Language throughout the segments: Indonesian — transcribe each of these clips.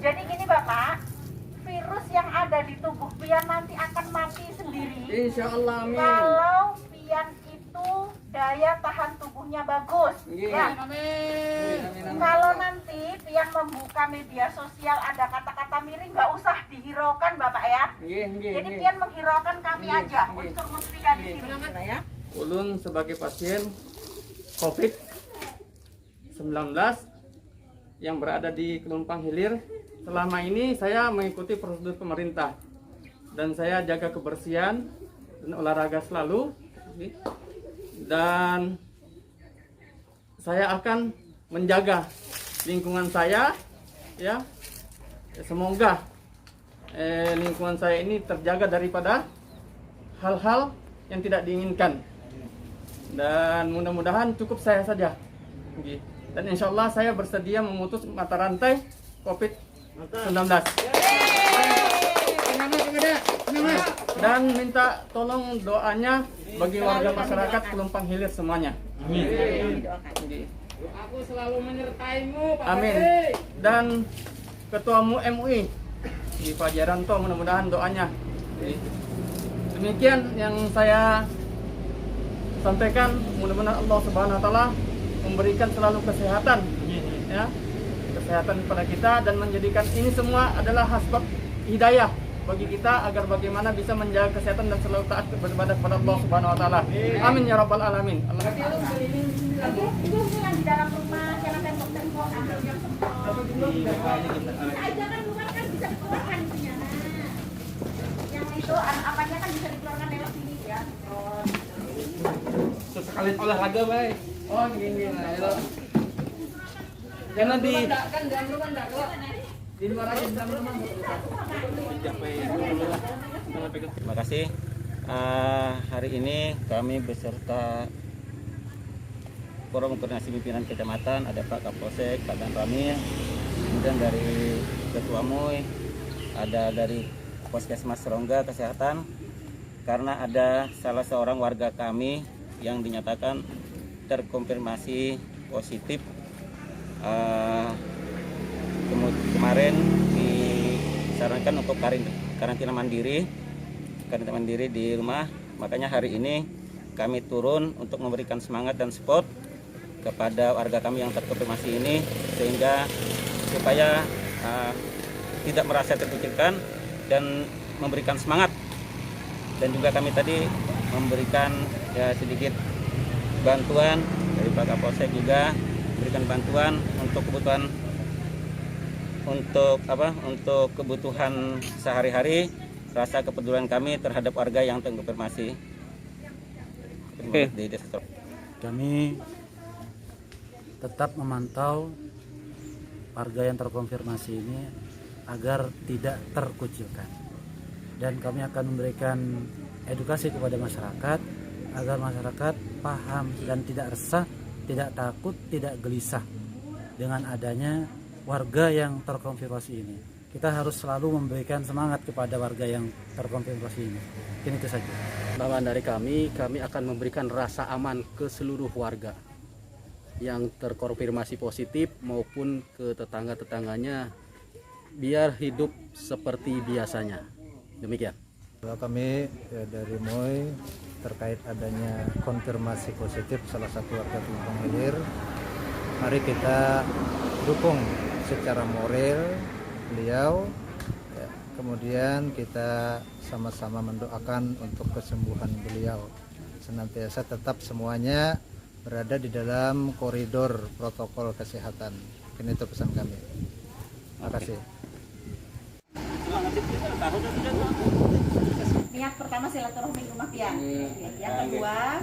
Jadi gini Bapak, virus yang ada di tubuh pian nanti akan mati sendiri. Insya Allah, amin. Kalau pian itu daya tahan tubuhnya bagus. Ya. Amin. Kalau nanti pian membuka media sosial ada kata-kata miring, nggak usah dihiraukan Bapak ya. Jadi pian menghiraukan kami aja untuk mustika di sini ya. Ulun sebagai pasien COVID-19 yang berada di Pelumpang Hilir, selama ini saya mengikuti prosedur pemerintah dan saya jaga kebersihan dan olahraga selalu, dan saya akan menjaga lingkungan saya ya. Semoga lingkungan saya ini terjaga daripada hal-hal yang tidak diinginkan, dan mudah-mudahan cukup saya saja. Dan insya Allah saya bersedia memutus mata rantai COVID-19. Dan minta tolong doanya bagi warga masyarakat Pelumpang Hilir semuanya. Amin. Aku selalu menyertaimu, Pak. Amin. Dan Ketua MUI di Pak Jaranto, mudah-mudahan doanya. Demikian yang saya sampaikan. Mudah-mudahan Allah Subhanahu Wa Taala memberikan selalu kesehatan, ya, kesehatan kepada kita, dan menjadikan ini semua adalah asbab hidayah bagi kita agar bagaimana bisa menjaga kesehatan dan selalu taat beribadah kepada Allah Subhanahu Wa Taala. Amin ya rabbal alamin. Itu yang di dalam rumah, jangan tembok-tembok, ambil yang semprot. Aja kan luar kan bisa dikeluarkan itunya. Nah, yang itu apanya kan bisa dikeluarkan lewat sini ya. Sesekali olahraga, baik. Oh, gini lah, ya. Karena di luar aja, di dalam rumah. Terima kasih. Hari ini kami beserta Forum Koordinasi Pimpinan Kecamatan, ada Pak Kapolsek, Pak Dan Ramil, kemudian dari Ketua MUI, ada dari Puskesmas Serongga Kesehatan, karena ada salah seorang warga kami yang dinyatakan terkonfirmasi positif. Kemarin disarankan untuk karantina mandiri di rumah. Makanya hari ini kami turun untuk memberikan semangat dan support kepada warga kami yang terkonfirmasi ini, sehingga supaya tidak merasa terpikirkan dan memberikan semangat. Dan juga kami tadi memberikan sedikit bantuan dari Pak Kapolsek, juga berikan bantuan untuk kebutuhan sehari-hari, rasa kepedulian kami terhadap warga yang terkonfirmasi. Oke. Kami tetap memantau warga yang terkonfirmasi ini agar tidak terkucilkan, dan kami akan memberikan edukasi kepada masyarakat agar masyarakat paham dan tidak resah, tidak takut, tidak gelisah dengan adanya warga yang terkonfirmasi ini. Kita harus selalu memberikan semangat kepada warga yang terkonfirmasi ini. Ini itu saja. Bahwa dari kami akan memberikan rasa aman ke seluruh warga yang terkonfirmasi positif maupun ke tetangga-tetangganya, biar hidup seperti biasanya. Demikian. Kami dari MUI terkait adanya konfirmasi positif salah satu warga Pelumpang Hilir, mari kita dukung secara moral beliau, ya. Kemudian kita sama-sama mendoakan untuk kesembuhan beliau, senantiasa tetap semuanya berada di dalam koridor protokol kesehatan. Ini itu pesan kami. Terima kasih. Niat pertama silaturahmi rumah pian. Yang kedua,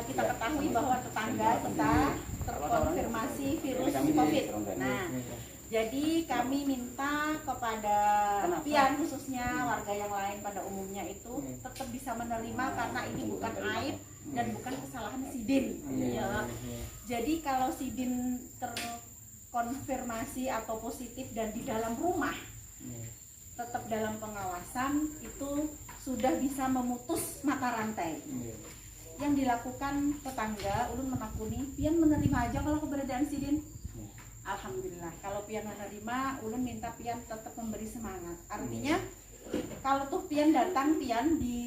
kita ketahui bahwa tetangga kita terkonfirmasi virus COVID. Nah, jadi kami minta kepada pian, khususnya warga yang lain pada umumnya, itu tetap bisa menerima karena ini bukan aib dan bukan kesalahan sidin. Ya. Jadi kalau sidin terkonfirmasi atau positif dan di dalam rumah, tetap dalam pengawasan, itu sudah bisa memutus mata rantai. Yang dilakukan tetangga ulun menakuni, pian menerima aja kalau keberadaan sidin. Alhamdulillah. Kalau pian menerima, ulun minta pian tetap memberi semangat. Artinya kalau tuh pian datang pian di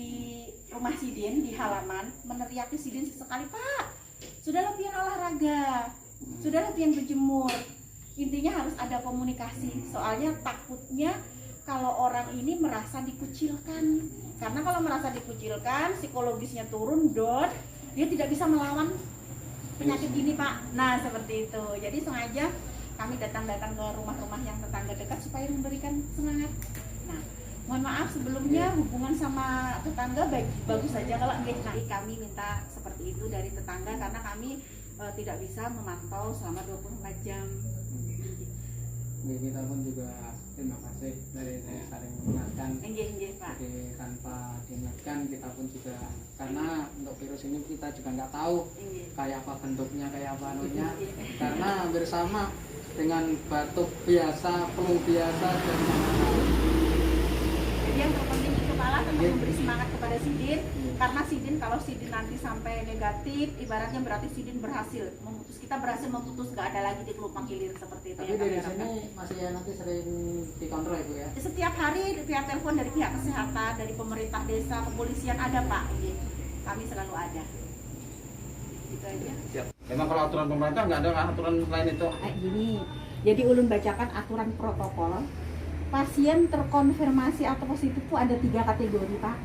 rumah Sidin di halaman meneriaki Sidin sesekali, Pak, sudahlah pian olahraga, sudahlah pian berjemur. Intinya harus ada komunikasi. Soalnya takutnya kalau orang ini merasa dikucilkan. Karena kalau merasa dikucilkan, psikologisnya turun, down, dia tidak bisa melawan penyakit gini, Pak. Nah, seperti itu. Jadi sengaja kami datang-datang ke rumah-rumah yang tetangga dekat supaya memberikan semangat. Nah, mohon maaf sebelumnya hubungan sama tetangga bagus saja. Kalau enggak, kami minta seperti itu dari tetangga karena kami tidak bisa memantau selama 24 jam. Kita pun juga terima kasih dari saling mengingatkan. Pak. Jadi tanpa diingatkan kita pun juga, karena untuk virus ini kita juga nggak tahu kayak apa bentuknya, kayak apa anunya. Karena hampir sama dengan batuk biasa, flu biasa dan lain-lain. Jadi yang terpenting itu malah tetap memberi semangat kepada Sidin. Karena Sidin, kalau Sidin nanti sampai negatif, ibaratnya berarti Sidin berhasil memutus, kita berhasil memutus, nggak ada lagi di kelupang hilir seperti itu. Tapi dari sini masih ya nanti sering dikontrol ya Bu ya? Setiap hari via telepon dari pihak kesehatan, dari pemerintah desa, kepolisian ada Pak. Kami selalu ada. Gitu aja. Siap. Memang kalau aturan pemerintah nggak ada aturan lain itu? Gini, jadi ulun bacakan aturan protokol. Pasien terkonfirmasi atau positif itu ada 3 kategori Pak.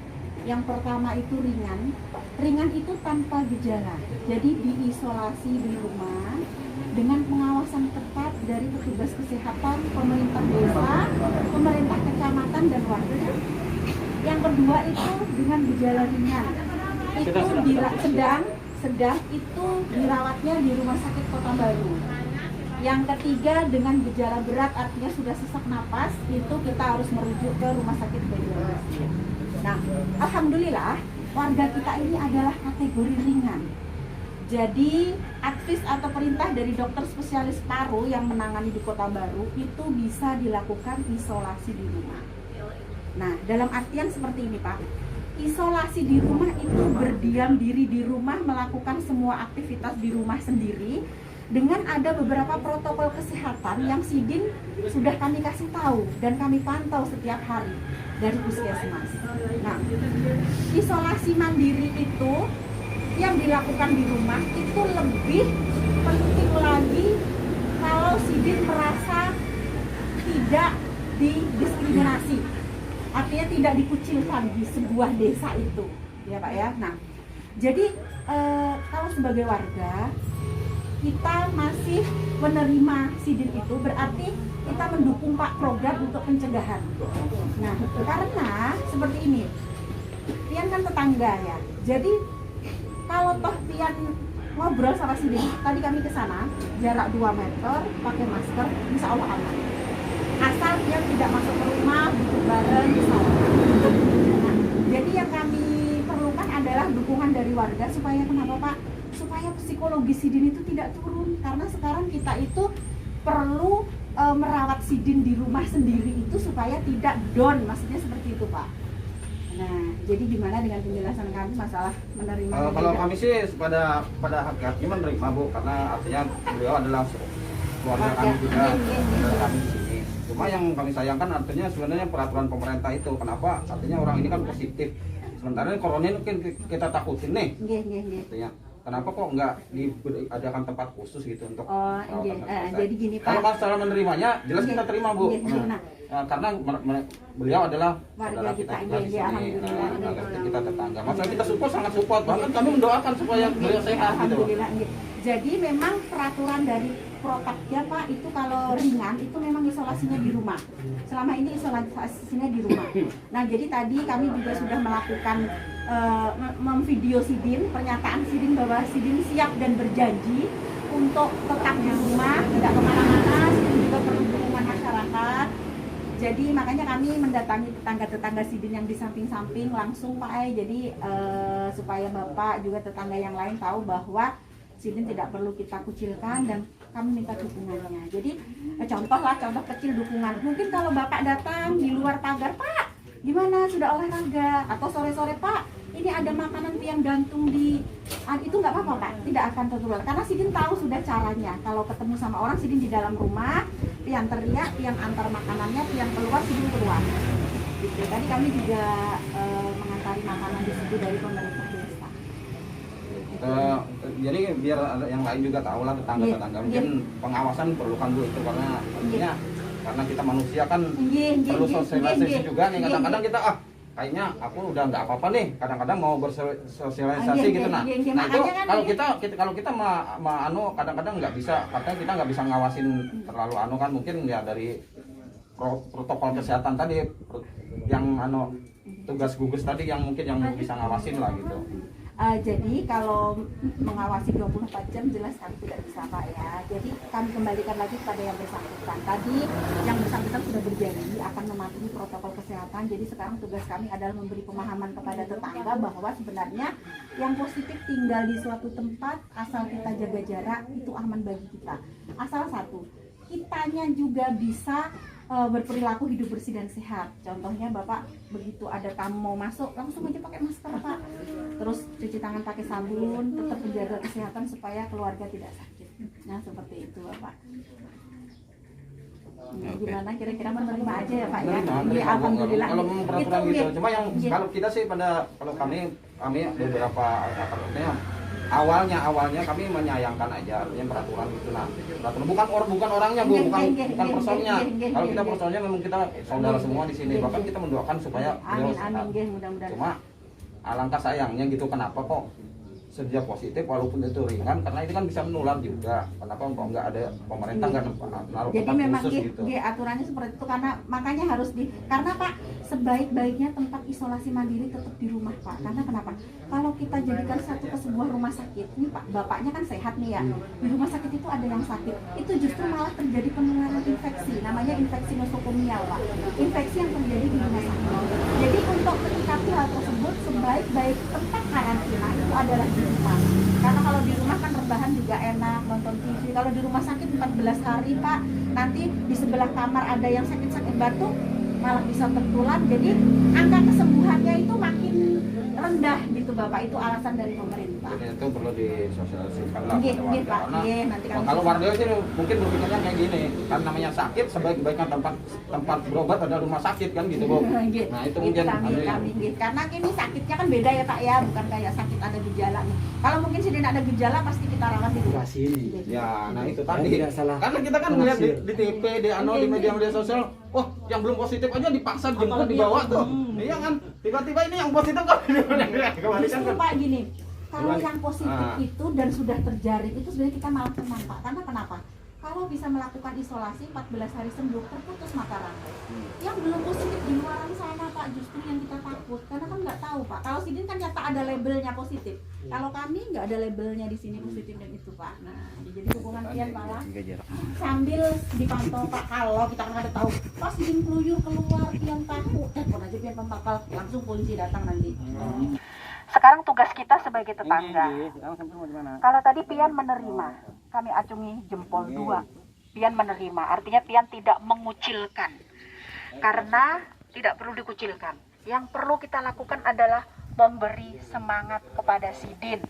Yang pertama itu ringan. Ringan itu tanpa gejala. Jadi diisolasi di rumah dengan pengawasan ketat dari petugas kesehatan, pemerintah desa, pemerintah kecamatan dan warga. Yang kedua itu dengan gejala ringan. Itu sedang itu dirawatnya di Rumah Sakit Kota Baru. Yang ketiga dengan gejala berat, artinya sudah sesak napas, itu kita harus merujuk ke Rumah Sakit Banjarmasin. Nah, alhamdulillah warga kita ini adalah kategori ringan. Jadi advis atau perintah dari dokter spesialis paru yang menangani di Kota Baru itu bisa dilakukan isolasi di rumah. Nah, dalam artian seperti ini Pak, isolasi di rumah itu berdiam diri di rumah, melakukan semua aktivitas di rumah sendiri dengan ada beberapa protokol kesehatan yang Sidin sudah kami kasih tahu dan kami pantau setiap hari dari puskesmas. Nah, isolasi mandiri itu yang dilakukan di rumah itu lebih penting lagi kalau Sidin merasa tidak didiskriminasi, artinya tidak dikucilkan di sebuah desa itu, ya Pak ya. Nah, jadi kalau sebagai warga kita masih menerima Sidin itu berarti kita mendukung Pak program untuk pencegahan. Nah, karena seperti ini, Pian kan tetangga ya. Jadi kalau toh Pian ngobrol sama Sidin, tadi kami ke sana jarak 2 meter, pakai masker, insya Allah aman. Asal Pian tidak masuk ke rumah, duduk bareng, insya Allah. Nah, jadi yang kami perlukan adalah dukungan dari warga supaya kenapa Pak? Supaya psikologi Sidin itu tidak turun, karena sekarang kita itu perlu merawat Sidin di rumah sendiri itu supaya tidak down, maksudnya seperti itu Pak. Nah, jadi gimana dengan penjelasan kami masalah menerima? Kalau kami sih pada hakikatnya menerima Bu, karena artinya beliau adalah keluarga kami juga, saudara kami di sini. Cuma yang kami sayangkan artinya sebenarnya peraturan pemerintah itu, kenapa artinya orang ini kan positif, sementara corona ini mungkin kita takutin nih. Artinya kenapa kok nggak diadakan tempat khusus gitu untuk jadi gini Pak. Kalau cara menerimanya jelas kita terima Bu. Karena beliau adalah warga kita juga di sini, alhamdulillah. kita tetangga. Masalah kita support, sangat support, bahkan kami mendoakan supaya beliau sehat gitu. Alhamdulillah. Jadi memang peraturan dari Protapnya Pak itu kalau ringan itu memang isolasinya di rumah. Selama ini isolasinya di rumah. Nah, jadi tadi kami juga sudah melakukan memvideo Sidin, pernyataan Sidin bahwa Sidin siap dan berjanji untuk tetap di rumah, tidak kemana-mana. Sidin juga perlu dukungan masyarakat. Jadi makanya kami mendatangi tetangga-tetangga Sidin yang di samping-samping langsung Pak jadi supaya Bapak juga tetangga yang lain tahu bahwa Sidin tidak perlu kita kucilkan dan kami minta dukungannya. Jadi contoh kecil dukungan. Mungkin kalau Bapak datang di luar pagar, Pak, gimana sudah olahraga? Atau sore-sore Pak, ini ada makanan pian gantung di itu nggak apa-apa Pak, tidak akan tertular karena Sidin tahu sudah caranya. Kalau ketemu sama orang, Sidin di dalam rumah, pian teriak, pian antar makanannya, pian keluar, Sidin keluar. Gitu. Tadi kami juga mengantari makanan di situ dari pemerintah desa. Jadi biar yang lain juga tahu lah, tetangga-tetangga mungkin pengawasan perlukan dulu itu karena artinya karena kita manusia kan perlu sosialisasi juga nih. Kadang-kadang kita kayaknya aku udah nggak apa-apa nih, kadang-kadang mau bersosialisasi gitu. Nah itu kalau kita kadang-kadang nggak bisa, katanya kita nggak bisa ngawasin terlalu kan mungkin ya dari protokol kesehatan tadi yang tugas gugus tadi yang mungkin yang bisa ngawasin lah gitu. Jadi kalau mengawasi 24 jam jelas kami tidak bisa Pak ya. Jadi kami kembalikan lagi kepada yang bersangkutan. Tadi yang bersangkutan sudah berjanji akan mematuhi protokol kesehatan. Jadi sekarang tugas kami adalah memberi pemahaman kepada tetangga bahwa sebenarnya yang positif tinggal di suatu tempat asal kita jaga jarak itu aman bagi kita. Asal satu, kitanya juga bisa berperilaku hidup bersih dan sehat. Contohnya Bapak begitu ada tamu mau masuk langsung aja pakai masker Pak. Terus cuci tangan pakai sabun, tetap menjaga kesehatan supaya keluarga tidak sakit. Nah seperti itu Bapak. Gimana kira-kira menerima aja ya Pak ya? Iya, Alhamdulillah. Kalau peraturan gitu. Cuma yang kalau kita sih kalau kami beberapa awalnya kami menyayangkan aja artinya peraturan gitu. Nah peraturan bukan orangnya Bu, bukan personnya. Kalau kita personnya memang kita saudara semua di sini, bahkan kita mendoakan supaya beliau sehat. Cuma alangkah sayangnya gitu, kenapa kok sejak positif walaupun itu ringan, karena itu kan bisa menular juga. Kenapa kok nggak ada pemerintah nggak naruh jadi tempat memang khusus gitu? aturannya seperti itu karena makanya harus karena Pak sebaik-baiknya tempat isolasi mandiri tetap di rumah Pak. Karena kenapa? Kalau kita jadikan satu ke sebuah rumah sakit, ini Pak bapaknya kan sehat nih ya, di rumah sakit itu ada yang sakit, itu justru malah terjadi penularan infeksi, namanya infeksi nosokomial Pak, infeksi yang terjadi di rumah sakit. Jadi untuk menyikapi hal tersebut sebaik-baik tempat karantina itu adalah di rumah. Karena kalau di rumah kan rebahan juga enak, nonton TV. Kalau di rumah sakit 14 hari Pak, nanti di sebelah kamar ada yang sakit-sakit batuk, malah bisa tertular. Jadi angka kesembuhannya itu makin rendah gitu Bapak. Itu alasan dari pemerintah. Jadi itu perlu disosialisasikan lah Nggih, pada nggih, warga. Pak. Karena Nggih, nanti kami kalau warga sih mungkin berpikirnya kayak gini, kan namanya sakit sebaik-baiknya tempat berobat adalah rumah sakit kan gitu Bu. Nggih. Nah itu mungkin kami nggih. Karena ini sakitnya kan beda ya Pak ya, bukan kayak sakit ada gejala nih. Kalau mungkin sini ada gejala pasti kita rawat di rumah. ya, nah itu tadi. Tidak salah. Karena kita kan melihat di TV, di media sosial, wah yang belum positif aja dipaksa jemput dibawa tuh. Iya kan? Tiba-tiba ini yang positif kok. Justru Pak gini, kalau yang positif itu dan sudah terjaring itu sebenarnya kita malah tenang Pak. Karena kenapa? Kalau bisa melakukan isolasi 14 hari sembuh, terputus mata rantai. Yang belum positif di luar sana Pak, justru yang kita takut. Karena kan nggak tahu Pak. Kalau Sidin kan nyata ada labelnya positif. Kalau kami nggak ada labelnya di sini positif dan itu Pak. Nah, jadi hubungan kian malah sambil dipantau Pak. Kalau kita kan ada tahu, pas Sidin keluyur keluar, kian takut. Telepon aja pian pempakal, langsung polisi datang nanti. Sekarang tugas kita sebagai tetangga. Kalau tadi Pian menerima, kami acungi jempol 2. Pian menerima, artinya Pian tidak mengucilkan. Karena tidak perlu dikucilkan. Yang perlu kita lakukan adalah memberi semangat kepada Sidin.